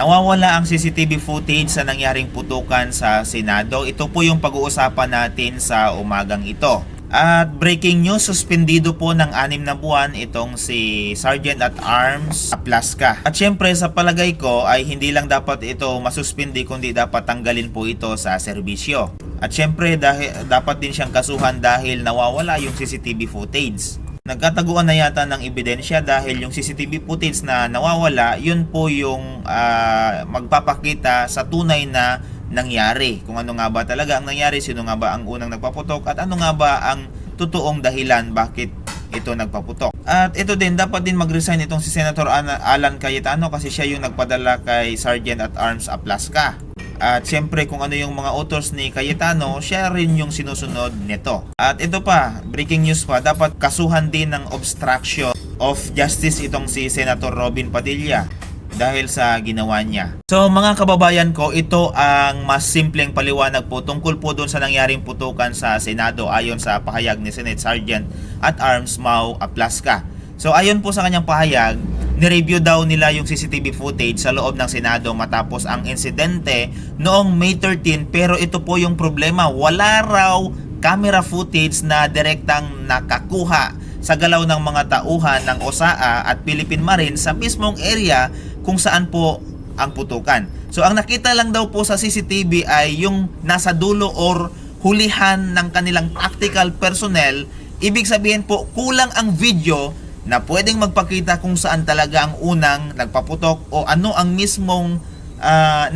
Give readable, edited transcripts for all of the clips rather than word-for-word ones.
Nawawala ang CCTV footage sa nangyaring putukan sa Senado. Ito po yung pag-uusapan natin sa umagang ito. At breaking news, suspendido po ng 6 na buwan itong si Sergeant at Arms Aplaska. At syempre sa palagay ko ay hindi lang dapat ito masuspindi kundi dapat tanggalin po ito sa serbisyo. At syempre dapat din siyang kasuhan dahil nawawala yung CCTV footage. Nagkataguan na yata ng ebidensya dahil yung CCTV footage na nawawala, yun po yung magpapakita sa tunay na nangyari. Kung ano nga ba talaga ang nangyari, sino nga ba ang unang nagpaputok, at ano nga ba ang totoong dahilan bakit ito nagpaputok. At ito din, dapat din mag-resign itong si Senator Alan Cayetano kasi siya yung nagpadala kay Sergeant at Arms Aplaska. At siyempre kung ano yung mga utos ni Cayetano, siya rin yung sinusunod nito. At ito pa, breaking news pa, dapat kasuhan din ng obstruction of justice itong si Senator Robin Padilla dahil sa ginawa niya. So mga kababayan ko, ito ang mas simpleng paliwanag po tungkol po doon sa nangyaring putukan sa Senado ayon sa pahayag ni Senate Sergeant at Arms Mau Aplaska. So ayon po sa kanyang pahayag, nireview daw nila yung CCTV footage sa loob ng Senado matapos ang insidente noong May 13, pero ito po yung problema, wala raw camera footage na direktang nakakuha sa galaw ng mga tauhan ng OSAA at Philippine Marine sa mismong area kung saan po ang putukan. So ang nakita lang daw po sa CCTV ay yung nasa dulo or hulihan ng kanilang tactical personnel. Ibig sabihin po kulang ang video na pwedeng magpakita kung saan talaga ang unang nagpaputok o ano ang mismong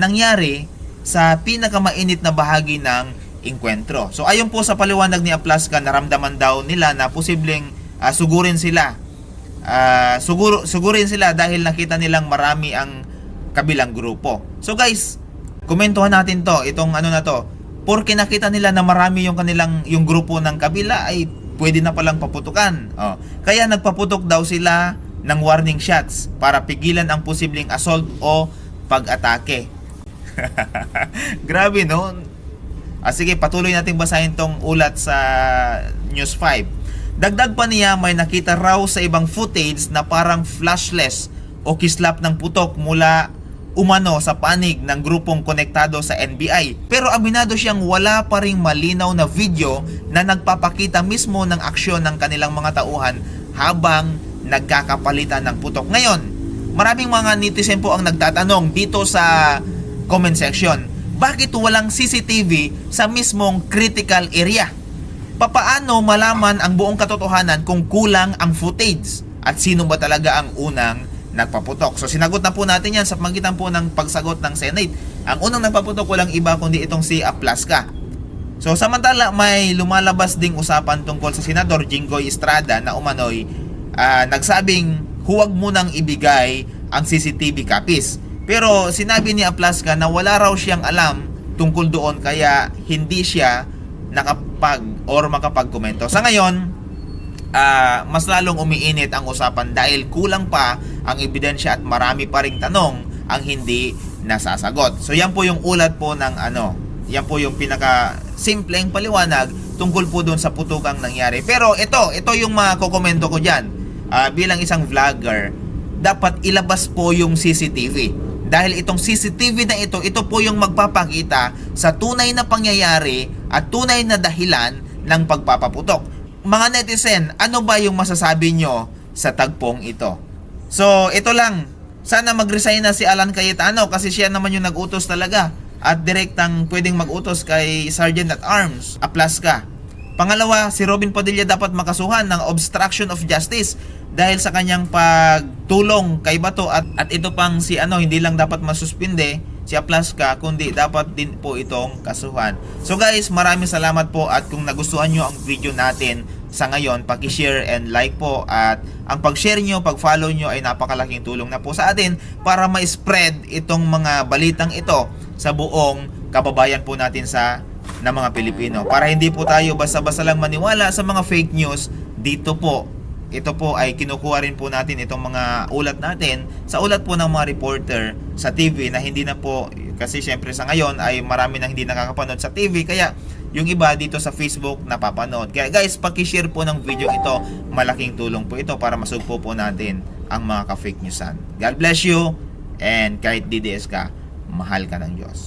nangyari sa pinakamainit na bahagi ng engkwentro. So ayon po sa paliwanag ni Aplaska, naramdaman daw nila na posibleng sugurin sila. Sugurin sila dahil nakita nilang marami ang kabilang grupo. So guys, komentuhan natin to, itong ano na to. Porque nakita nila na marami yung grupo ng kabila ay pwede na palang paputukan. Kaya nagpaputok daw sila ng warning shots para pigilan ang posibleng assault o pag-atake. Grabe no? Sige, patuloy natin basahin tong ulat sa News 5. Dagdag pa niya, may nakita raw sa ibang footage na parang flashless o kislap ng putok mula umano sa panig ng grupong konektado sa NBI. Pero aminado siyang wala pa ring malinaw na video na nagpapakita mismo ng aksyon ng kanilang mga tauhan habang nagkakapalitan ng putok. Ngayon, maraming mga netizen po ang nagtatanong dito sa comment section, bakit walang CCTV sa mismong critical area? Papaano malaman ang buong katotohanan kung kulang ang footage? At sino ba talaga ang unang nagpaputok? So sinagot na po natin yan sa pamagitan po ng pagsagot ng Senate. Ang unang nagpaputok walang iba kundi itong si Aplaska. So samantala may lumalabas ding usapan tungkol sa Senador Jinggoy Estrada na umano'y nagsabing huwag mo nang ibigay ang CCTV copies. Pero sinabi ni Aplaska na wala raw siyang alam tungkol doon kaya hindi siya makapag-komento. Sa ngayon, mas lalong umiinit ang usapan dahil kulang pa ang ebidensya at marami pa ring tanong ang hindi nasasagot. So yan po yung ulat po ng yan po yung pinaka simpleng paliwanag tungkol po doon sa putukang nangyari. Pero ito yung makokomento ko diyan. Bilang isang vlogger, dapat ilabas po yung CCTV. Dahil itong CCTV na ito po yung magpapakita sa tunay na pangyayari at tunay na dahilan ng pagpapaputok. Mga netizen, ano ba yung masasabi nyo sa tagpong ito? So, ito lang. Sana mag-resign na si Alan Cayetano kasi siya naman yung nag-utos talaga at direktang pwedeng mag-utos kay Sergeant at Arms Aplaska. Pangalawa, si Robin Padilla dapat makasuhan ng obstruction of justice dahil sa kanyang pagtulong kay Bato at ito pang si hindi lang dapat masuspinde si Aplaska kundi dapat din po itong kasuhan. So guys, maraming salamat po at kung nagustuhan nyo ang video natin sa ngayon, paki-share and like po at ang pag-share nyo, pag-follow nyo ay napakalaking tulong na po sa atin para ma-spread itong mga balitang ito sa buong kababayan po natin na mga Pilipino. Para hindi po tayo basta-basta lang maniwala sa mga fake news dito po. Ito po ay kinukuha rin po natin itong mga ulat natin sa ulat po ng mga reporter sa TV na hindi na po, kasi syempre sa ngayon ay marami na hindi nakakapanood sa TV kaya yung iba dito sa Facebook napapanood. Kaya guys, paki-share po ng video ito, malaking tulong po ito para masugpo po natin ang mga ka-fake newsan. God bless you And kahit DDS ka, mahal ka ng Diyos.